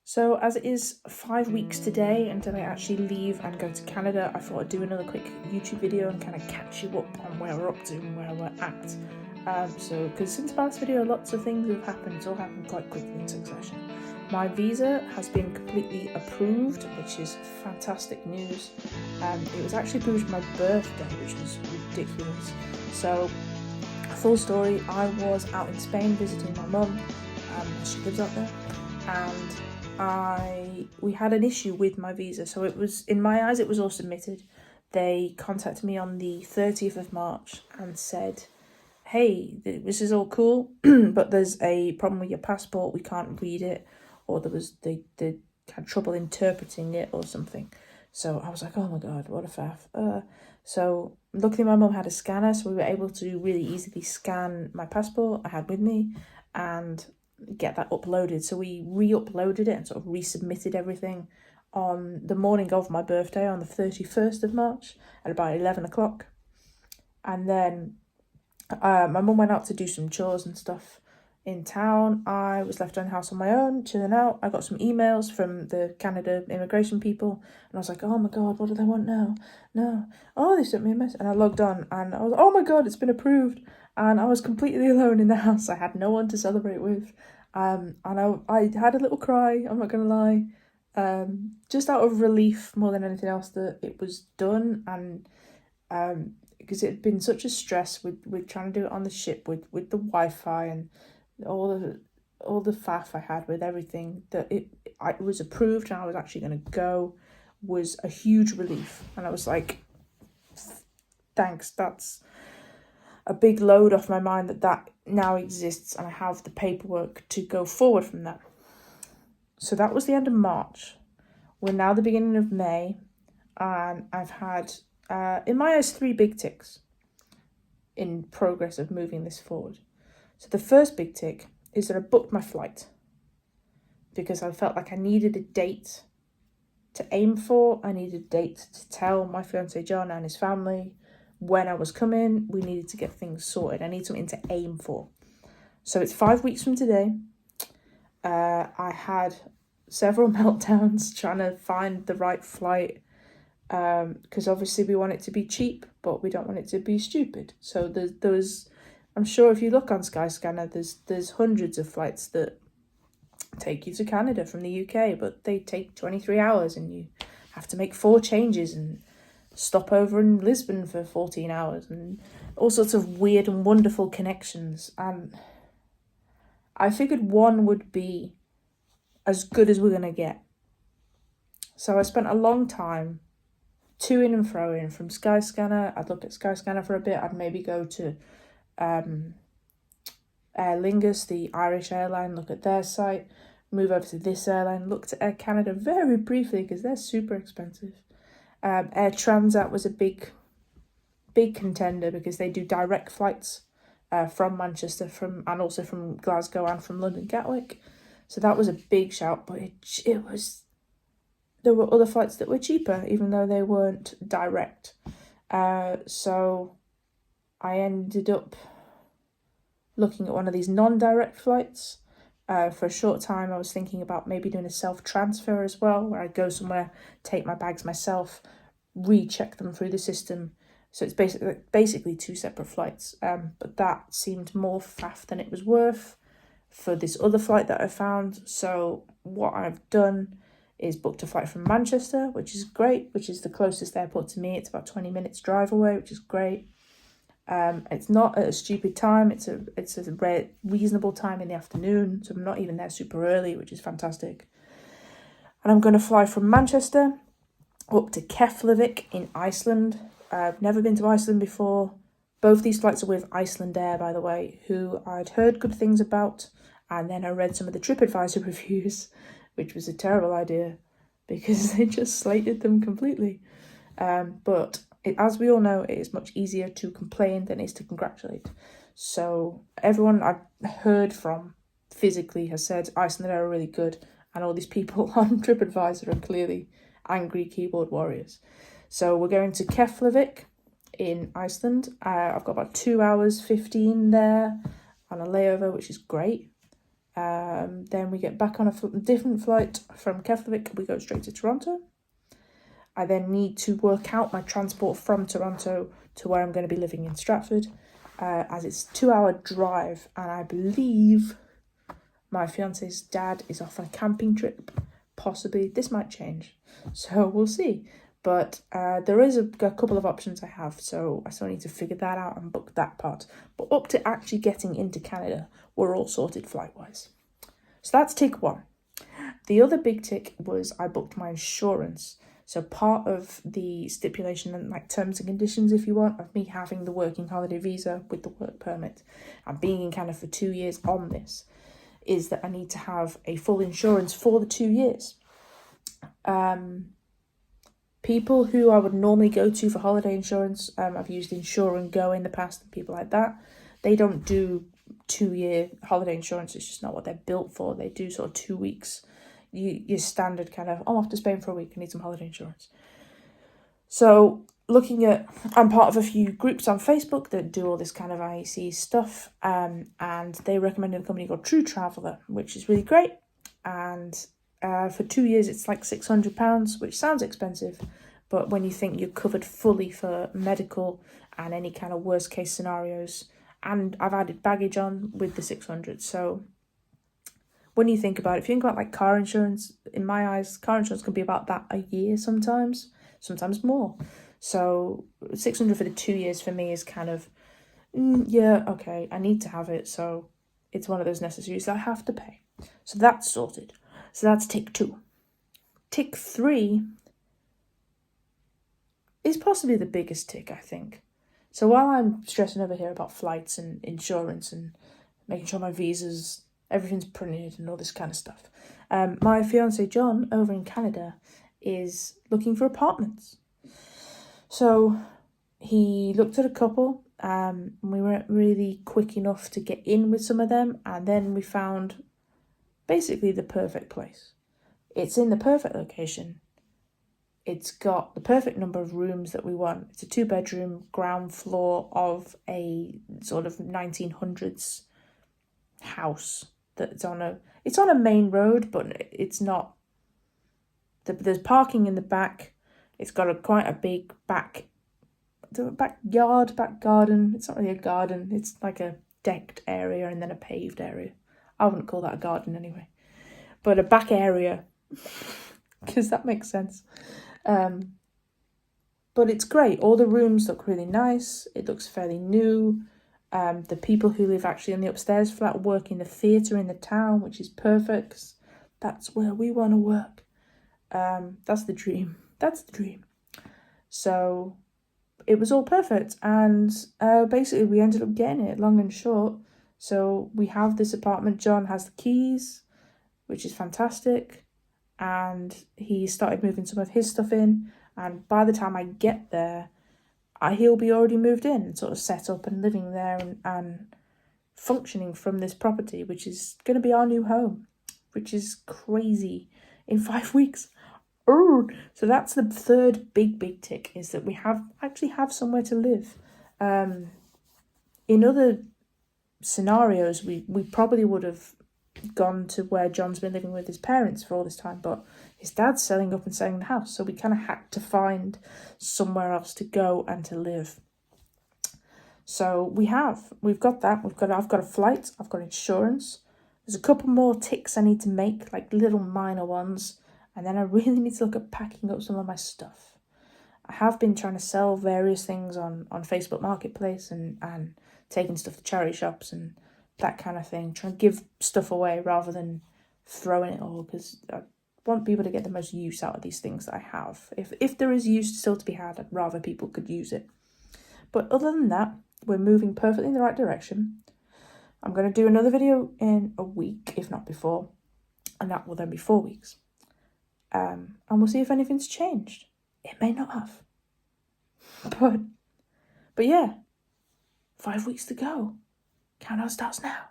So as it is 5 weeks today until I actually leave and go to Canada, I thought I'd do another quick YouTube video and kind of catch you up on where we're up to and where we're at. Because since the last video, lots of things have happened. It's all happened quite quickly in succession. My visa has been completely approved, which is fantastic news. It was actually approved for my birthday, which was ridiculous. So, full story, I was out in Spain visiting my mum. She lives out there, and we had an issue with my visa. So it was, in my eyes, it was all submitted. They contacted me on the 30th of March and said, hey, this is all cool, but there's a problem with your passport, we can't read it, or they had trouble interpreting it or something. So I was like, oh my god, what a faff. So luckily my mum had a scanner, so we were able to really easily scan my passport I had with me and get that uploaded. So we re-uploaded it and sort of resubmitted everything on the morning of my birthday, on the 31st of March at about 11 o'clock. And then my mum went out to do some chores and stuff in town. I was left in the house on my own, chilling out. I got some emails from the Canada immigration people, and I was like, oh my god, what do they want now? No. Oh, they sent me a message. And I logged on, and I was, oh my god, it's been approved. And I was completely alone in the house. I had no one to celebrate with. And I had a little cry, I'm not going to lie. Just out of relief more than anything else that it was done, and because it had been such a stress with trying to do it on the ship with the Wi-Fi and all the faff I had with everything, that it was approved and I was actually going to go was a huge relief. And I was like, thanks, that's a big load off my mind that now exists, and I have the paperwork to go forward from that. So that was the end of March. We're now the beginning of May, and I've had, in my eyes, 3 big ticks in progress of moving this forward. So the first big tick is that I booked my flight because I felt like I needed a date to aim for. I needed a date to tell my fiancé John and his family when I was coming. We needed to get things sorted. I need something to aim for. So it's 5 weeks from today. I had several meltdowns trying to find the right flight, because obviously we want it to be cheap, but we don't want it to be stupid. So there's I'm sure if you look on Skyscanner, there's hundreds of flights that take you to Canada from the UK, but they take 23 hours and you have to make 4 changes and stop over in Lisbon for 14 hours and all sorts of weird and wonderful connections. And I figured one would be as good as we're going to get. So I spent a long time to-ing and fro-ing from Skyscanner. I'd look at Skyscanner for a bit. I'd maybe go to Aer Lingus, the Irish airline, look at their site, move over to this airline, look to Air Canada very briefly because they're super expensive. Air Transat was a big contender because they do direct flights from Manchester, and also from Glasgow and from London Gatwick. So that was a big shout, but there were other flights that were cheaper, even though they weren't direct. So I ended up looking at one of these non-direct flights. For a short time, I was thinking about maybe doing a self-transfer as well, where I'd go somewhere, take my bags myself, recheck them through the system. So it's basically 2 separate flights. But that seemed more faff than it was worth for this other flight that I found. So what I've done is booked a flight from Manchester, which is great, which is the closest airport to me. It's about 20 minutes drive away, which is great. It's not at a stupid time. It's a reasonable time in the afternoon, so I'm not even there super early, which is fantastic. And I'm going to fly from Manchester up to Keflavik in Iceland. I've never been to Iceland before. Both these flights are with Icelandair, by the way, who I'd heard good things about, and then I read some of the TripAdvisor reviews, which was a terrible idea because they just slated them completely. But as we all know, it is much easier to complain than it is to congratulate. So everyone I've heard from physically has said Icelandair are really good, and all these people on TripAdvisor are clearly angry keyboard warriors. So we're going to Keflavik in Iceland. I've got about 2 hours 15 there on a layover, which is great. Then we get back on a different flight from Keflavik. We go straight to Toronto. I then need to work out my transport from Toronto to where I'm going to be living in Stratford, as it's a 2-hour drive, and I believe my fiance's dad is off on a camping trip. Possibly. This might change, so we'll see. But there is a couple of options I have, so I still need to figure that out and book that part. But up to actually getting into Canada, we're all sorted flight-wise. So that's tick 1. The other big tick was I booked my insurance. So part of the stipulation and like terms and conditions, if you want, of me having the working holiday visa with the work permit and being in Canada for 2 years on this is that I need to have a full insurance for the 2 years. People who I would normally go to for holiday insurance, I've used Insure and Go in the past and people like that, they don't do 2-year holiday insurance. It's just not what they're built for. They do sort of 2 weeks. Your standard kind of, I'm off to Spain for a week, I need some holiday insurance. So looking at, I'm part of a few groups on Facebook that do all this kind of IEC stuff, and they recommended a company called True Traveller, which is really great. And for 2 years, it's like £600, which sounds expensive, but when you think you're covered fully for medical and any kind of worst case scenarios, and I've added baggage on with the 600. So when you think about it, if you think about like car insurance, in my eyes, car insurance can be about that a year sometimes more. So 600 for the 2 years for me is kind of, yeah, okay, I need to have it. So it's one of those necessaries that I have to pay. So that's sorted. So that's tick 2. Tick 3 is possibly the biggest tick, I think. So while I'm stressing over here about flights and insurance and making sure my visas, everything's printed and all this kind of stuff, my fiance John over in Canada is looking for apartments. So he looked at a couple, and we weren't really quick enough to get in with some of them, and then we found basically the perfect place. It's in the perfect location. It's got the perfect number of rooms that we want. It's a 2-bedroom ground floor of a sort of 1900s house that's on a main road, but it's not. There's parking in the back. It's got quite a big back garden. It's not really a garden. It's like a decked area and then a paved area. I wouldn't call that a garden anyway, but a back area, because that makes sense. But it's great. All the rooms look really nice. It looks fairly new. The people who live actually in the upstairs flat work in the theatre in the town, which is perfect, 'cause that's where we want to work. That's the dream. So it was all perfect, and basically we ended up getting it, long and short. So we have this apartment. John has the keys, which is fantastic, and he started moving some of his stuff in, and by the time I get there, he'll be already moved in and sort of set up and living there and functioning from this property, which is going to be our new home, which is crazy, in 5 weeks. So that's the third big tick, is that we actually have somewhere to live. In other scenarios, we probably would have gone to where John's been living with his parents for all this time, but his dad's selling up and selling the house, so we kind of had to find somewhere else to go and to live. So we've got that. I've got a flight, I've got insurance. There's a couple more ticks I need to make, like little minor ones. And then I really need to look at packing up some of my stuff. I have been trying to sell various things on Facebook Marketplace and taking stuff to charity shops and that kind of thing. Trying to give stuff away rather than throwing it all, because I want people to get the most use out of these things that I have. If there is use still to be had, I'd rather people could use it. But other than that, we're moving perfectly in the right direction. I'm going to do another video in a week, if not before. And that will then be 4 weeks. And we'll see if anything's changed. It may not have. But yeah, 5 weeks to go. Countdown starts now.